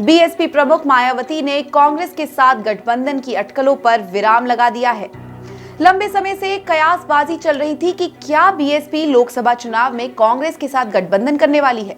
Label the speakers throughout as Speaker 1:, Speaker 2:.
Speaker 1: BSP प्रमुख मायावती ने कांग्रेस के साथ गठबंधन की अटकलों पर विराम लगा दिया है। लंबे समय से कयासबाजी चल रही थी कि क्या बीएसपी लोकसभा चुनाव में कांग्रेस के साथ गठबंधन करने वाली है।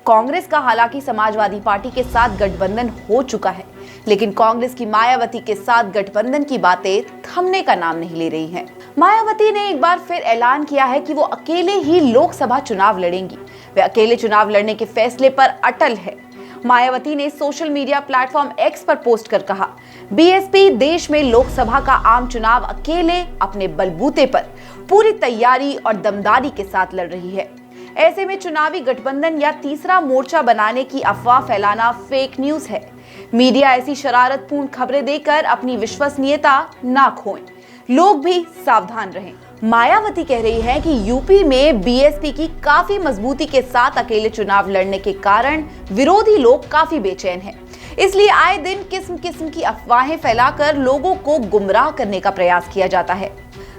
Speaker 1: कांग्रेस का हालांकि समाजवादी पार्टी के साथ गठबंधन हो चुका है, लेकिन कांग्रेस की मायावती के साथ गठबंधन की बातें थमने का नाम नहीं ले रही हैं। मायावती ने एक बार फिर ऐलान किया है कि वो अकेले ही लोकसभा चुनाव लड़ेंगी। वे अकेले चुनाव लड़ने के फैसले पर अटल है। मायावती ने सोशल मीडिया प्लेटफॉर्म एक्स पर पोस्ट कर कहा, बीएसपी देश में लोकसभा का आम चुनाव अकेले अपने बलबूते पर पूरी तैयारी और दमदारी के साथ लड़ रही है। ऐसे में चुनावी गठबंधन या तीसरा मोर्चा बनाने की अफवाह फैलाना फेक न्यूज है। मीडिया ऐसी शरारतपूर्ण खबरें देकर अपनी विश्वसनीयता ना खोएं। लोग भी सावधान रहें। मायावती कह रही है कि यूपी में बीएसपी की काफी मजबूती के साथ अकेले चुनाव लड़ने के कारण विरोधी लोग काफी बेचैन हैं। इसलिए आए दिन किस्म किस्म की अफवाहें फैलाकर लोगों को गुमराह करने का प्रयास किया जाता है।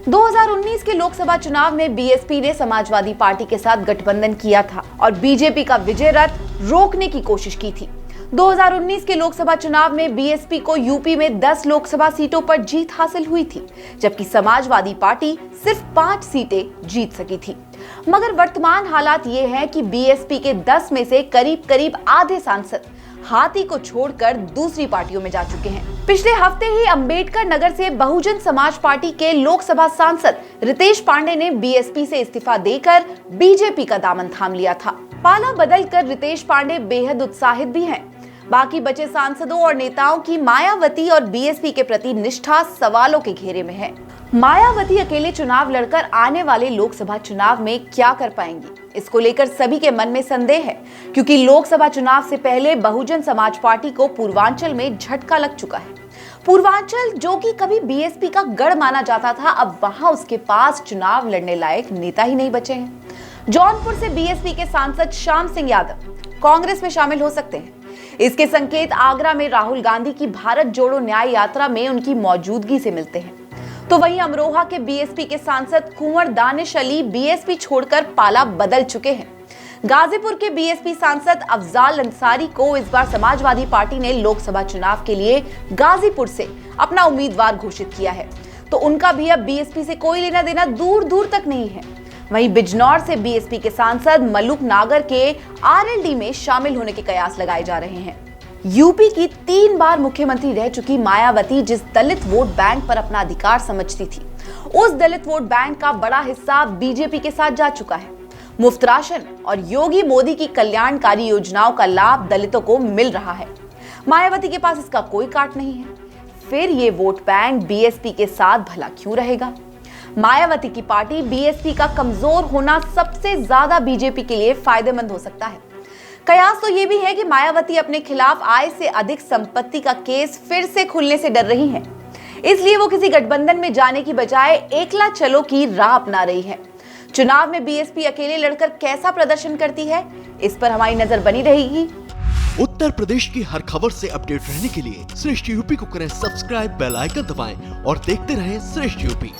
Speaker 1: 2019 के लोकसभा चुनाव में बीएसपी ने समाजवादी पार्टी के साथ गठबंधन किया था और बीजेपी का विजय रथ रोकने की कोशिश की थी। 2019 के लोकसभा चुनाव में बीएसपी को यूपी में 10 लोकसभा सीटों पर जीत हासिल हुई थी, जबकि समाजवादी पार्टी सिर्फ 5 सीटें जीत सकी थी। मगर वर्तमान हालात ये हैं कि बीएसपी के 10 में से करीब आधे सांसद हाथी को छोड़कर दूसरी पार्टियों में जा चुके हैं। पिछले हफ्ते ही अंबेडकर नगर से बहुजन समाज पार्टी के लोकसभा सांसद रितेश पांडे ने बीएसपी से इस्तीफा देकर बीजेपी का दामन थाम लिया था। पाला बदलकर रितेश पांडे बेहद उत्साहित भी हैं। बाकी बचे सांसदों और नेताओं की मायावती और बीएसपी के प्रति निष्ठा सवालों के घेरे में है। मायावती अकेले चुनाव लड़कर आने वाले लोकसभा चुनाव में क्या कर पाएंगी, इसको लेकर सभी के मन में संदेह है, क्योंकि लोकसभा चुनाव से पहले बहुजन समाज पार्टी को पूर्वांचल में झटका लग चुका है। पूर्वांचल जो कि कभी बीएसपी का गढ़ माना जाता था, अब वहां उसके पास चुनाव लड़ने लायक नेता ही नहीं बचे हैं। जौनपुर से बीएसपी के सांसद श्याम सिंह यादव कांग्रेस में शामिल हो सकते हैं। इसके संकेत आगरा में राहुल गांधी की भारत जोड़ो न्याय यात्रा में उनकी मौजूदगी से मिलते हैं। तो वहीं अमरोहा के बीएसपी के सांसद कुंवर दानिश अली बीएसपी छोड़कर पाला बदल चुके हैं। गाजीपुर के बीएसपी सांसद अफजाल अंसारी को इस बार समाजवादी पार्टी ने लोकसभा चुनाव के लिए गाजीपुर से अपना उम्मीदवार घोषित किया है, तो उनका भी अब बीएसपी से कोई लेना देना दूर दूर तक नहीं है। वहीं बिजनौर से बीएसपी के सांसद मलुक नागर के आरएलडी में शामिल होने के कयास लगाए जा रहे हैं। यूपी की 3 बार मुख्यमंत्री रह चुकी मायावती जिस दलित वोट बैंक पर अपना अधिकार समझती थी, उस दलित वोट बैंक का बड़ा हिस्सा बीजेपी के साथ जा चुका है। मुफ्त राशन और योगी मोदी की कल्याणकारी योजनाओं का लाभ दलितों को मिल रहा है। मायावती के पास इसका कोई काट नहीं है। फिर ये वोट बैंक बीएसपी के साथ भला क्यों रहेगा? मायावती की पार्टी बीएसपी का कमजोर होना सबसे ज्यादा बीजेपी के लिए फायदेमंद हो सकता है। कयास तो ये भी है कि मायावती अपने खिलाफ आय से अधिक संपत्ति का केस फिर से खुलने से डर रही हैं। इसलिए वो किसी गठबंधन में जाने की बजाय एकला चलो की राह अपना रही है। चुनाव में बीएसपी अकेले लड़कर कैसा प्रदर्शन करती है, इस पर हमारी नजर बनी रहेगी।
Speaker 2: उत्तर प्रदेश की हर खबर से अपडेट रहने के लिए श्रेष्ठ यूपी को करें सब्सक्राइब, बेल आइकन दबाएं और देखते रहें श्रेष्ठ यूपी।